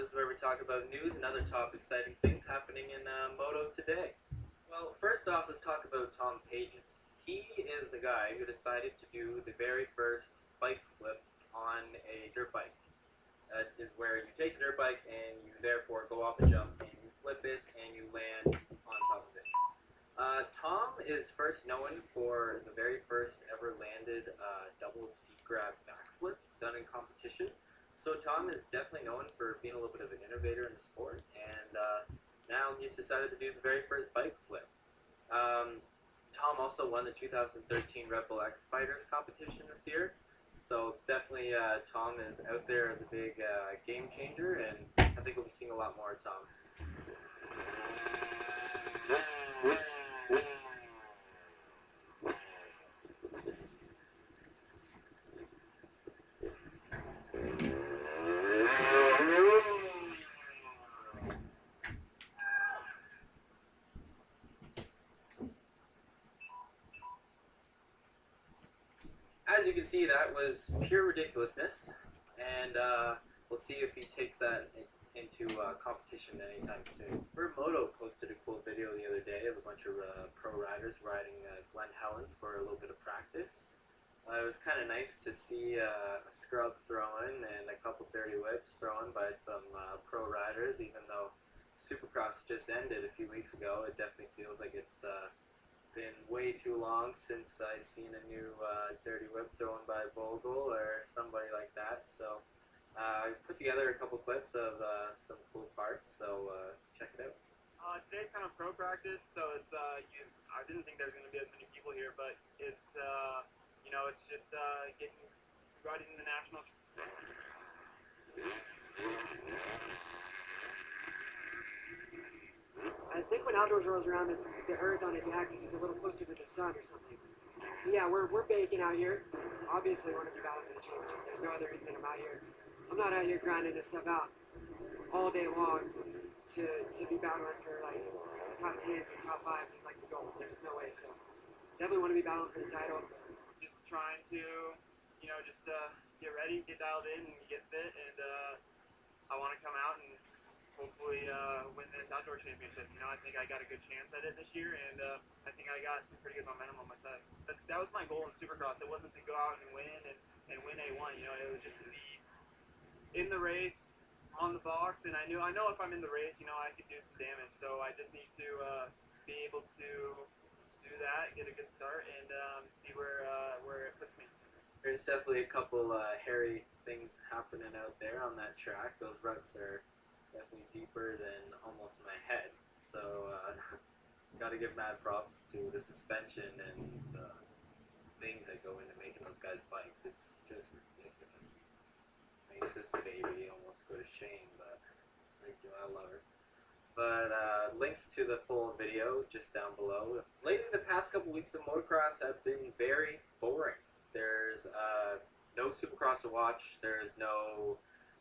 This is where we talk about news and other top exciting things happening in Moto today. Well, first off, let's talk about Tom Pages. He is the guy who decided to do the very first bike flip on a dirt bike. That is where you take the dirt bike and you therefore go off a jump and you flip it and you land on top of it. Tom is first known for the very first ever landed double seat grab backflip done in competition. So Tom is definitely known for being a little bit of an innovator in the sport, and now he's decided to do the very first bike flip. Tom also won the 2013 Red Bull X Fighters competition this year, so definitely Tom is out there as a big game changer, and I think we'll be seeing a lot more of Tom. As you can see, that was pure ridiculousness, and we'll see if he takes that into competition anytime soon. Moto posted a cool video the other day of a bunch of pro riders riding Glen Helen for a little bit of practice. It was kind of nice to see a scrub thrown and a couple dirty whips thrown by some pro riders, even though Supercross just ended a few weeks ago. It definitely feels like it's been way too long since I've seen a new dirty whip thrown by Bogle or somebody like that. So I put together a couple clips of some cool parts, so check it out. Today's kind of pro practice, so it's I didn't think there was going to be as many people here, but it's it's just getting riding in the national. I think when outdoors rolls around, the Earth on its axis is a little closer to the sun or something. So yeah, we're baking out here. Obviously, want to be battling for the championship. There's no other reason that I'm out here. I'm not out here grinding this stuff out all day long to be battling for like top 10s and top 5s is like the goal. There's no way. So definitely want to be battling for the title. Just trying to, just get ready, get dialed in, and get fit, and I want to come out and hopefully win this outdoor championship. I think I got a good chance at it this year, and I think I got some pretty good momentum on my side. That was my goal in Supercross. It wasn't to go out and win win A1. It was just to be in the race, on the box, and I know if I'm in the race, I could do some damage. So I just need to be able to do that, get a good start, and see where it puts me. There's definitely a couple hairy things happening out there on that track. Those ruts are definitely deeper than almost my head. So gotta give mad props to the suspension and the things that go into making those guys' bikes. It's just ridiculous. Makes this baby almost go to shame, but I love her. But links to the full video just down below. Lately, the past couple weeks of motocross have been very boring. There's no Supercross to watch. There's no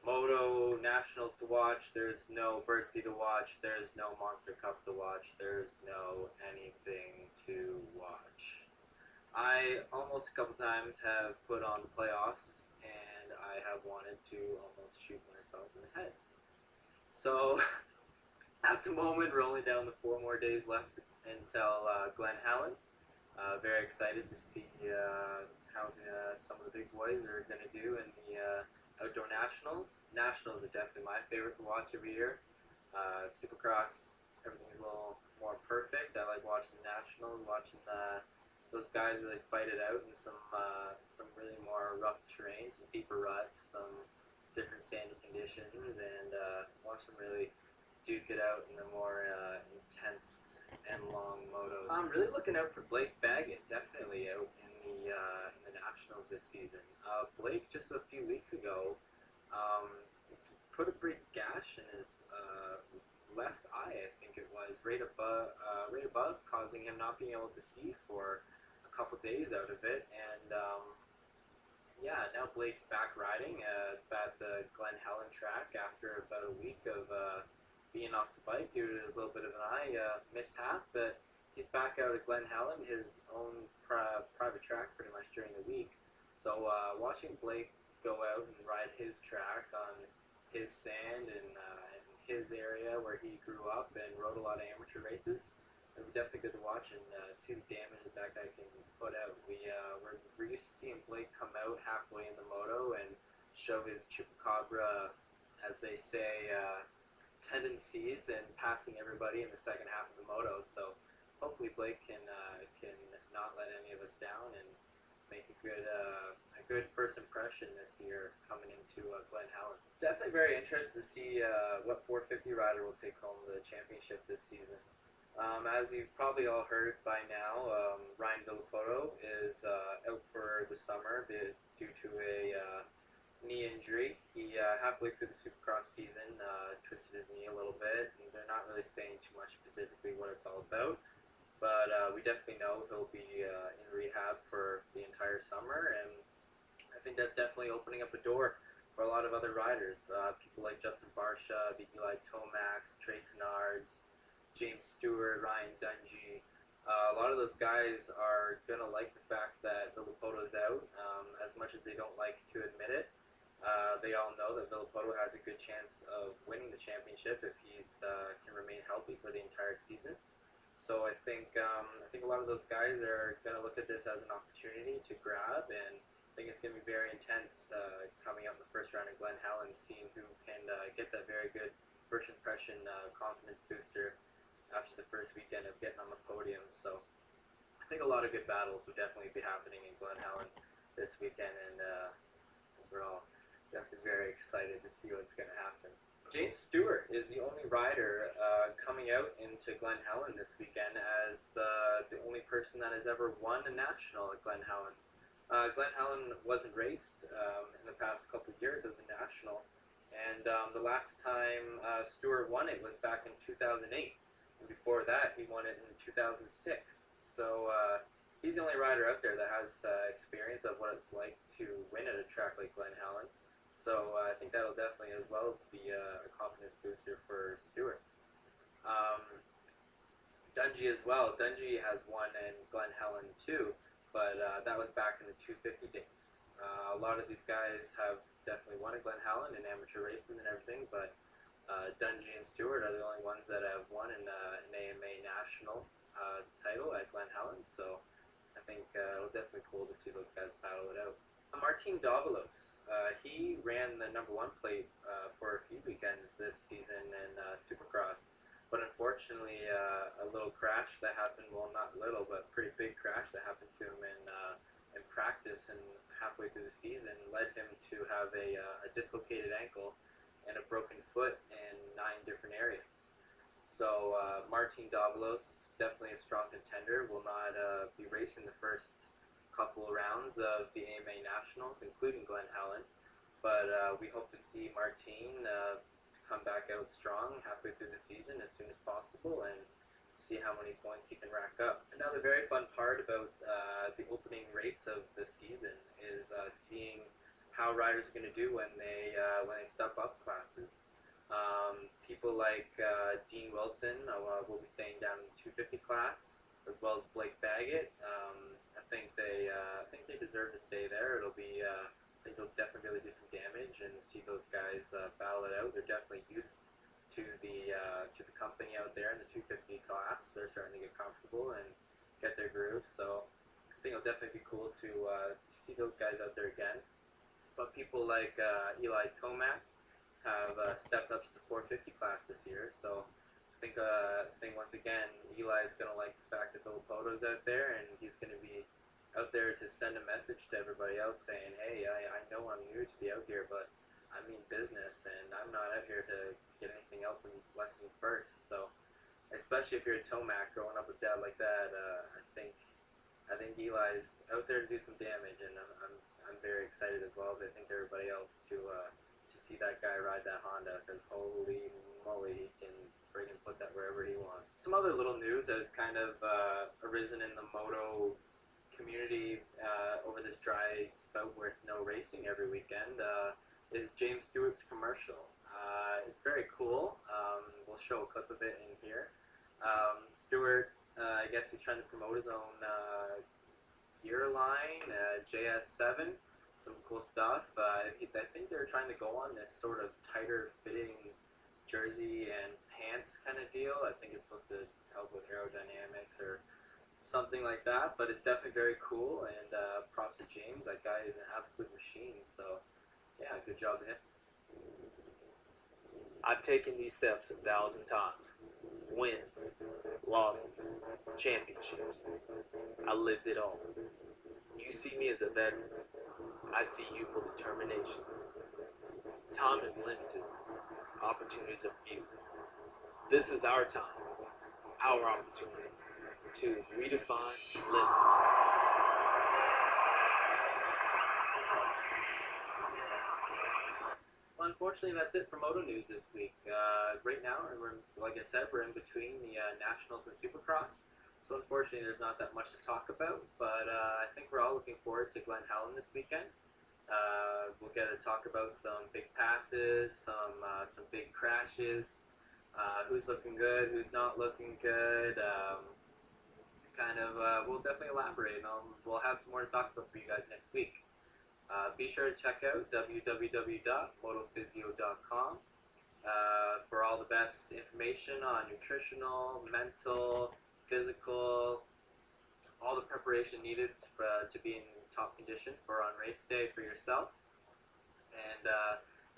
Moto Nationals to watch. There's no Bursty to watch. There's no Monster Cup to watch. There's no anything to watch. I almost a couple times have put on the playoffs, and I have wanted to almost shoot myself in the head. So at the moment, we're only down to 4 more days left until Glen Helen. Very excited to see how some of the big boys are going to do in the outdoor nationals. Nationals are definitely my favorite to watch every year. Supercross, everything's a little more perfect. I like watching the nationals, watching those guys really fight it out in some really more rough terrain, some deeper ruts, some different sandy conditions, and watch them really duke it out in the more intense and long motos. I'm really looking out for Blake Baggett, definitely out in the nationals this season. Blake just a few weeks ago put a big gash in his left eye, I think it was, right above, causing him not being able to see for a couple days out of it. And yeah, now Blake's back riding at the Glen Helen track after about a week of being off the bike due to his little bit of an eye mishap. But he's back out at Glen Helen, his own private track pretty much during the week. So watching Blake go out and ride his track on his sand and his area where he grew up and rode a lot of amateur races. It would be definitely good to watch and see the damage that guy can put out. We're used to seeing Blake come out halfway in the moto and show his chupacabra, as they say, tendencies and passing everybody in the second half of the moto. So hopefully Blake can not let any of us down and make a good first impression this year coming into Glen Helen. Definitely very interested to see what 450 rider will take home the championship this season. As you've probably all heard by now, Ryan Villapoto is out for the summer due to a knee injury. He halfway through the Supercross season twisted his knee a little bit, and they're not really saying too much specifically what it's all about. But we definitely know he'll be in rehab for the entire summer, and I think that's definitely opening up a door for a lot of other riders. People like Justin Barsha, the Eli Tomacs, Trey Canards, James Stewart, Ryan Dungey. A lot of those guys are going to like the fact that Villapoto's out, as much as they don't like to admit it. They all know that Villapoto has a good chance of winning the championship if he can remain healthy for the entire season. So I think a lot of those guys are going to look at this as an opportunity to grab, and I think it's going to be very intense coming up in the first round in Glen Helen, seeing who can get that very good first impression confidence booster after the first weekend of getting on the podium. So I think a lot of good battles will definitely be happening in Glen Helen this weekend, and we're all definitely very excited to see what's going to happen. James Stewart is the only rider coming out into Glen Helen this weekend as the only person that has ever won a national at Glen Helen. Glen Helen wasn't raced in the past couple of years as a national, and the last time Stewart won it was back in 2008, and before that he won it in 2006. So he's the only rider out there that has experience of what it's like to win at a track like Glen Helen. So I think that'll definitely, as well as be a confidence booster for Stewart. Dungey as well. Dungey has won in Glen Helen too, but that was back in the 250 days. A lot of these guys have definitely won at Glen Helen in amateur races and everything, but Dungey and Stewart are the only ones that have won an AMA national title at Glen Helen. So I think it'll definitely be cool to see those guys battle it out. Martin Davalos, he ran the #1 plate for a few weekends this season in Supercross, but unfortunately a little crash that happened, well not little, but pretty big crash that happened to him in practice and halfway through the season led him to have a dislocated ankle and a broken foot in 9 different areas. So Martin Davalos, definitely a strong contender, will not be racing the first couple rounds of the AMA Nationals, including Glen Helen, but we hope to see Martin come back out strong halfway through the season as soon as possible and see how many points he can rack up. Another very fun part about the opening race of the season is seeing how riders are going to do when they step up classes. People like Dean Wilson will be staying down in the 250 class, as well as Blake Baggett. I think they deserve to stay there. I think they'll definitely really do some damage and see those guys battle it out. They're definitely used to the company out there in the 250 class. They're starting to get comfortable and get their groove. So I think it'll definitely be cool to see those guys out there again. But people like Eli Tomac have stepped up to the 450 class this year. So I think once again, Eli is going to like the fact that Villapoto's out there, and he's going to be out there to send a message to everybody else saying, hey, I know I'm new to be out here, but I mean business, and I'm not out here to get anything else less than first. So especially if you're a Tomac growing up with dad like that, I think Eli's out there to do some damage, and I'm very excited, as well as I think everybody else, to see that guy ride that Honda, because holy moly, he can friggin' put that wherever he wants. Some other little news that has kind of arisen in the moto community over this dry spout with no racing every weekend is James Stewart's commercial. It's very cool. We'll show a clip of it in here. Stewart, I guess he's trying to promote his own gear line, JS7. some cool stuff. I think they're trying to go on this sort of tighter fitting jersey and pants kind of deal. I think it's supposed to help with aerodynamics or something like that, but it's definitely very cool. And props to James. That guy is an absolute machine. So yeah, good job to him. I've taken these steps 1,000 times. Wins, losses, championships. I lived it all. You see me as a veteran. I see you for determination. Time is limited. Opportunities are few. This is our time, our opportunity to redefine limits. Well, unfortunately, that's it for Moto News this week. Right now, like I said, we're in between the Nationals and Supercross, so unfortunately, there's not that much to talk about. But I think we're all looking forward to Glen Helen this weekend. We'll get to talk about some big passes, some big crashes, who's looking good, who's not looking good. We'll definitely elaborate, and we'll have some more to talk about for you guys next week. Be sure to check out www.motophysio.com for all the best information on nutritional, mental, physical, all the preparation needed to be in top condition for on race day for yourself. And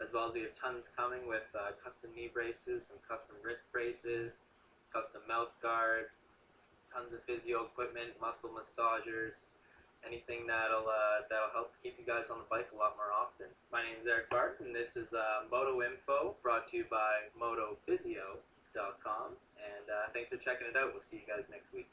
as well as we have tons coming with custom knee braces, some custom wrist braces, custom mouth guards, tons of physio equipment, muscle massagers, anything that'll help keep you guys on the bike a lot more often. My name is Eric Bart, and this is Moto Info, brought to you by motophysio.com. And thanks for checking it out. We'll see you guys next week.